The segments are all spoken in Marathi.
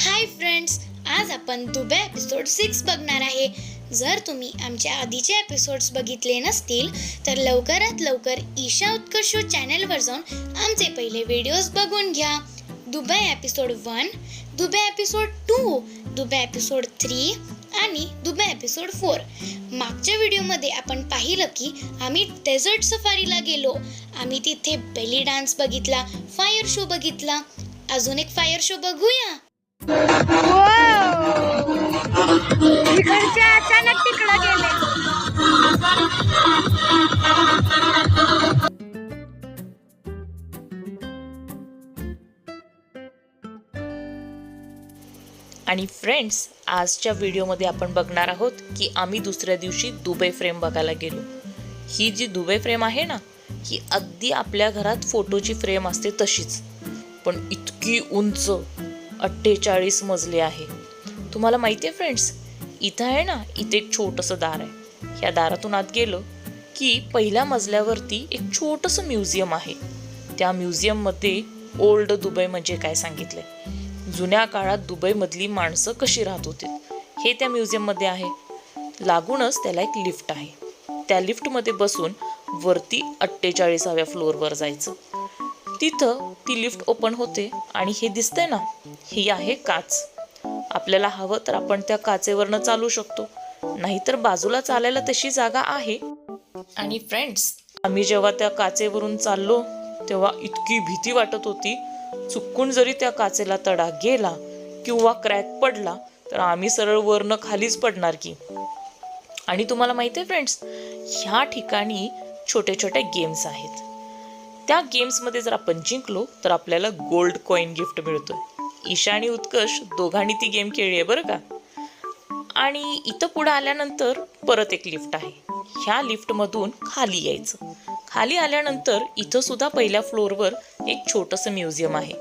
हाय फ्रेंड्स, आज आपण दुबई एपिसोड 6 बघणार आहे. जर तुम्ही आमच्या आधीचे एपिसोड्स बघितले नसतील तर लवकरात लवकर ईशा उत्कर्ष शो चॅनलवर जाऊन आमचे पहिले व्हिडिओज बघून घ्या. Dubai episode 1, Dubai episode 2, Dubai episode 3 आणि दुबई एपिसोड 4. मागच्या व्हिडिओमध्ये आपण पाहिलं की आम्ही डेझर्ट सफारीला गेलो. आम्ही तिथे बेली डान्स बघितला, फायर शो बघितला. अजून एक फायर शो बघूया. इकडचे अचानक तिकडे गेले. आणि फ्रेंड्स, आजच्या व्हिडिओमध्ये आपण बघणार आहोत की आम्ही दुसऱ्या दिवशी दुबई फ्रेम बघायला गेलो. ही जी दुबई फ्रेम आहे ना, ही अगदी आपल्या घरात फोटोची फ्रेम असते तशीच, पण इतकी उंच 48 मजले आहे. तुम्हाला माहिती आहे फ्रेंड्स, इथं आहे ना, इथे एक छोटंसं दार आहे. ह्या दारातून आत गेलो की पहिल्या मजल्यावरती एक छोटंसं म्युझियम आहे. त्या म्युझियममध्ये ओल्ड दुबई म्हणजे काय सांगितलंय, जुन्या काळात दुबईमधली माणसं कशी राहत होती हे त्या म्युझियममध्ये आहे. लागूनच त्याला एक लिफ्ट आहे. त्या लिफ्टमध्ये बसून वरती 48व्या फ्लोअरवर जायचं. तिथं ती लिफ्ट ओपन होते आणि हे दिसतंय ना, ही आहे काच. आपल्याला हवं तर आपण त्या काचेवरनं चालू शकतो, नाहीतर बाजूला चालायला तशी जागा आहे. आणि फ्रेंड्स, आम्ही जेव्हा त्या काचेवरून चाललो तेव्हा इतकी भीती वाटत होती, चुकून जरी त्या काचेला तडा गेला किंवा क्रॅक पडला तर आम्ही सरळ वरनं खालीच पडणार की. आणि तुम्हाला माहिती आहे फ्रेंड्स, ह्या ठिकाणी छोटे छोटे गेम्स आहेत. त्या गेम्समध्ये जर आपण जिंकलो तर आपल्याला गोल्ड कॉईन गिफ्ट मिळतोय. ईशा आणि उत्कर्ष दोघांनी ती गेम खेळली आहे बरं का. आणि इथं पुढे आल्यानंतर परत एक लिफ्ट आहे. ह्या लिफ्टमधून खाली यायचं. खाली आल्यानंतर इथं सुद्धा पहिल्या फ्लोअरवर एक छोटंसं म्युझियम आहे.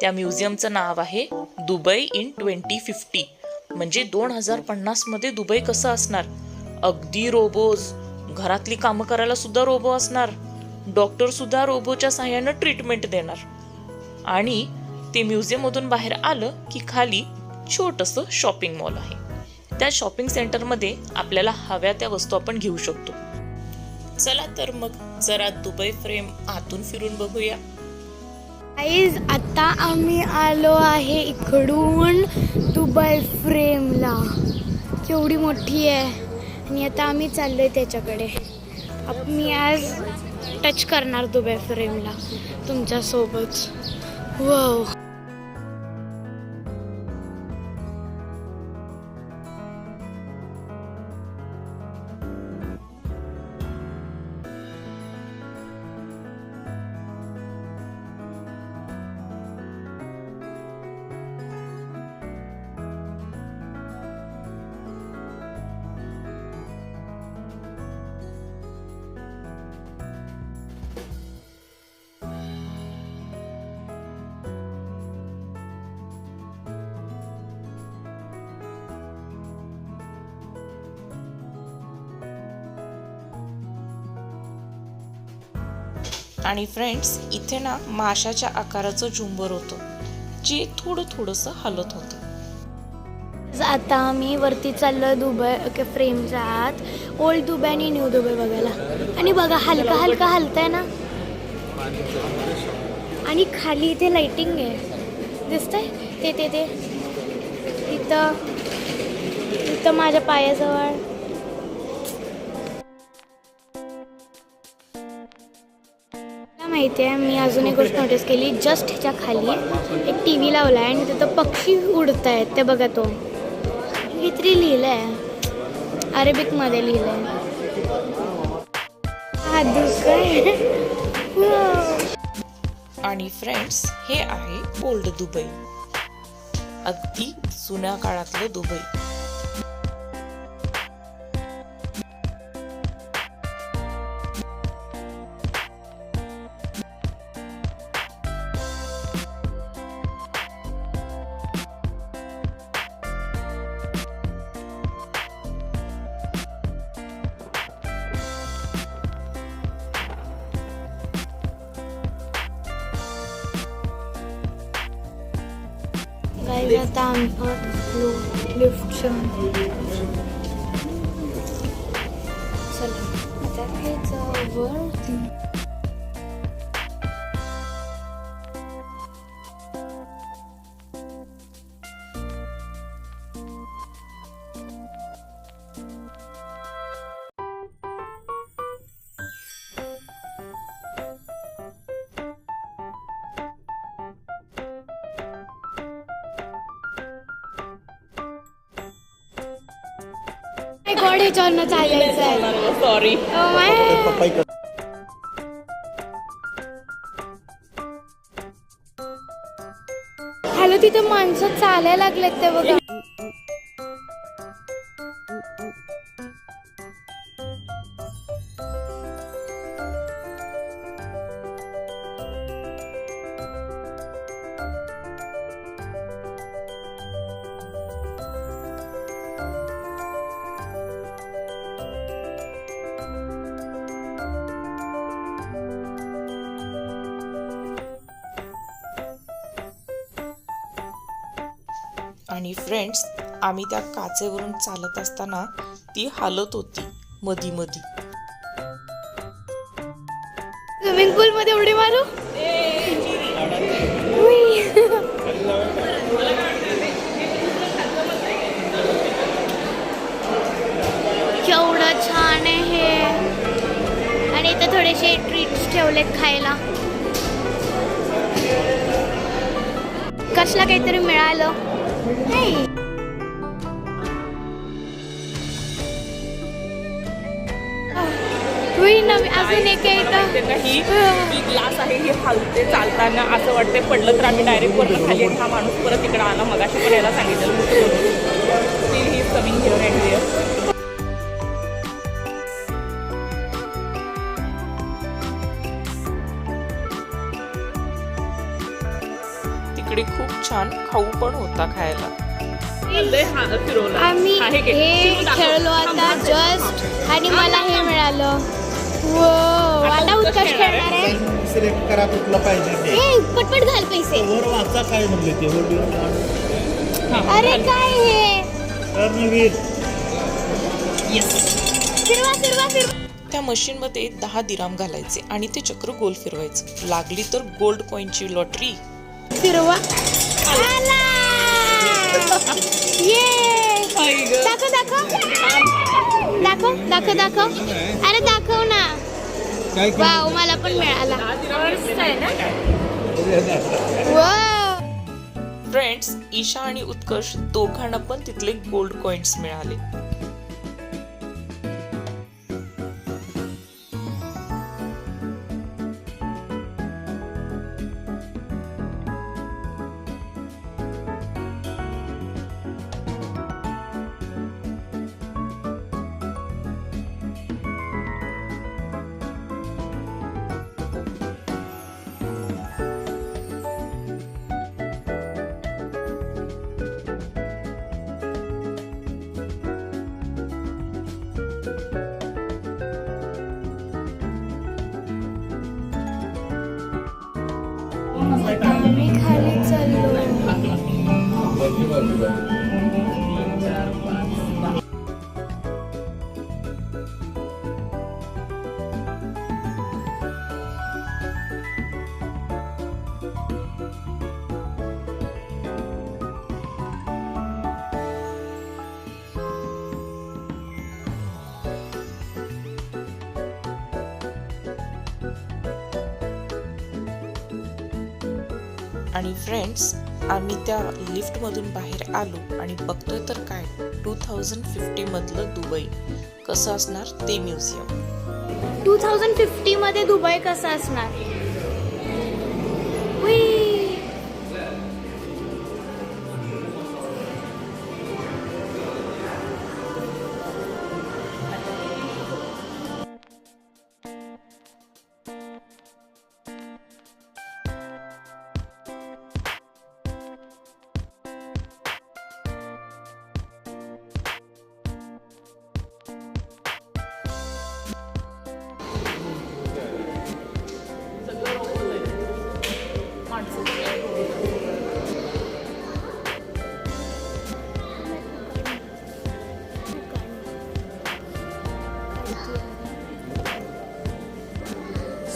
त्या म्युझियमचं नाव आहे दुबई इन 2050, म्हणजे 2050 मध्ये दुबई कसं असणार. अगदी रोबोज, घरातली कामं करायला सुद्धा रोबो असणार. डॉक्टर सुद्धा रोबोच्या सहाय्यानं ट्रीटमेंट देणार. आणि ते म्युझियममधून बाहेर आलं की खाली छोटंसं शॉपिंग मॉल आहे. त्या शॉपिंग सेंटरमध्ये आपल्याला हव्या त्या वस्तू आपण घेऊ शकतो. चला तर मग जरा दुबई फ्रेम आतून फिरून बघूया. गाईज, आता आम्ही आलो आहे इकडून दुबई फ्रेमला. केवढी मोठी आहे. आणि आता आम्ही चाललोय त्याच्याकडे. मी आज टच करणार दुबई फ्रेमला तुमच्यासोबत. वाव. आणि फ्रेंड्स, इथे ना माशाच्या आकाराचं झुंबर होतं, जे थोडंसं हलत होतं. आता आम्ही वरती चाललो दुबई फ्रेमच्या आत. ओल्ड दुबई आणि न्यू दुबई बघायला. आणि बघा, हलका हलका हलतंय ना. आणि खाली इथे लाइटिंग आहे, दिसतंय ते ते ते इथं माझ्या पायाजवळ. माहिती आहे, मी अजून एक गोष्ट नोटीस केली. जस्ट ह्याच्या खाली एक टी व्ही लावला आहे आणि तिथं पक्षी उडत आहेत. ते बघा, तो काहीतरी लिहिलं आहे, अरेबिकमध्ये लिहिलं आहे. हा दुसरं. आणि फ्रेंड्स, हे आहे ओल्ड दुबई, अगदी जुन्या काळातलं दुबई. काही आता आम्ही लिफ्टच्या चला आता वरती. गॉड ह्याच्यावरनं चालायचं आहे. सॉरी. हॅलो तिथे माणसं चालायला लागलेत ते बघा. आणि फ्रेंड्स, आम्ही त्या काचेवरून चालत असताना ती हालत होती मधी मधी. स्विमिंग पूल मध्ये उडी मारू. उई. केवढं छान आहे हे. आणि इथे थोडेसे ट्रीट्स ठेवलेत खायला. कसला काहीतरी मिळालं. अजून एक ही ग्लास आहे, ही हलते चालताना असं वाटते पडलं तर आम्ही डायरेक्ट वरनं खाली. हा माणूस परत इकडे आला, मगाशी पण यायला सांगितलं steel he coming here and here. तिकडे खूप छान खाऊ पण होता खायला. आम्ही हे खेळलो आता जस्ट आणि मला हे मिळालं. आता उत्कर्ष खेळणार आहे. सिलेक्ट करा कुठलं पाहिजे ते. पटपट घाल पैसे. वर वाचा काय म्हणले ते. अरे काय हे. फिरवा फिरवा फिरवा. त्या मशीनमध्ये 10 दिराम घालायचे आणि ते चक्र गोल फिरवायचं. लागली तर गोल्ड कॉईनची लॉटरी. फिरवा. दाखव दाखव दाखव दाखव दाखव. अरे दाखव ना. वाव, मला पण मिळाला. फ्रेंड्स, ईशा आणि उत्कर्ष दोघांना पण तिथले गोल्ड कॉइन्स मिळाले. आम्ही खाली चाललो. आणि फ्रेंड्स, आम्ही त्या लिफ्टमधून बाहेर आलो आणि बघतोय तर काय, 2050 मधलं दुबई कसं असणार ते म्युझियम. 2050 मध्ये दुबई कसं असणार.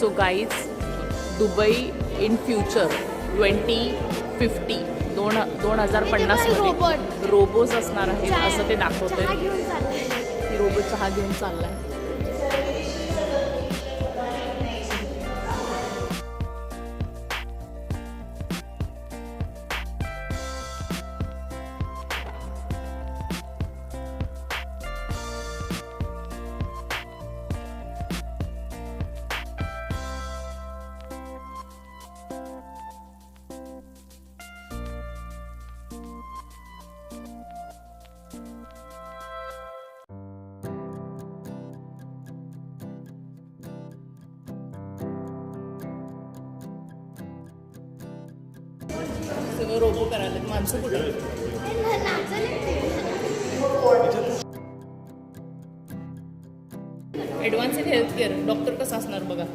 So guys, Dubai in future 2050 2050 मध्ये रोबोज असणार आहेत असं ते दाखवतंय. रोबो चहा घेऊन चाललाय. सगळं रोबो करायला माणसं कुठे. Advance in health care doctor कसं असणार बघा.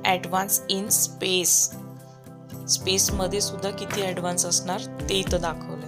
Advance in space. स्पेसमध्ये सुद्धा किती ॲडव्हान्स असणार ते इथं दाखवलंय.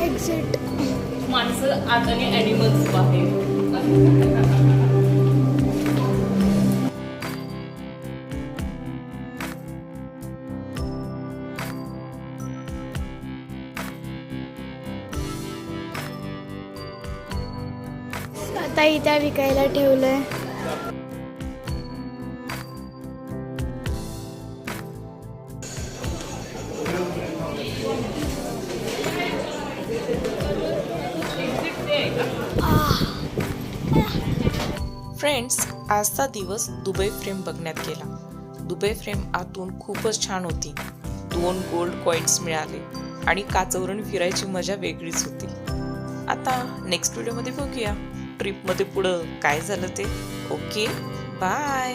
एक्झिट. माणसं आत आणि ॲनिमल्स बाहेर. आता इथे विकायला ठेवलंय. फ्रेंड्स, आजचा दिवस दुबई फ्रेम बघण्यात गेला. दुबई फ्रेम आतून खूपच छान होती. 2 गोल्ड कॉईन्स मिळाले आणि काचवरून फिरायची मजा वेगळीच होती. आता नेक्स्ट व्हिडिओमध्ये बघूया ट्रिपमध्ये पुढं काय झालं ते. Okay, bye.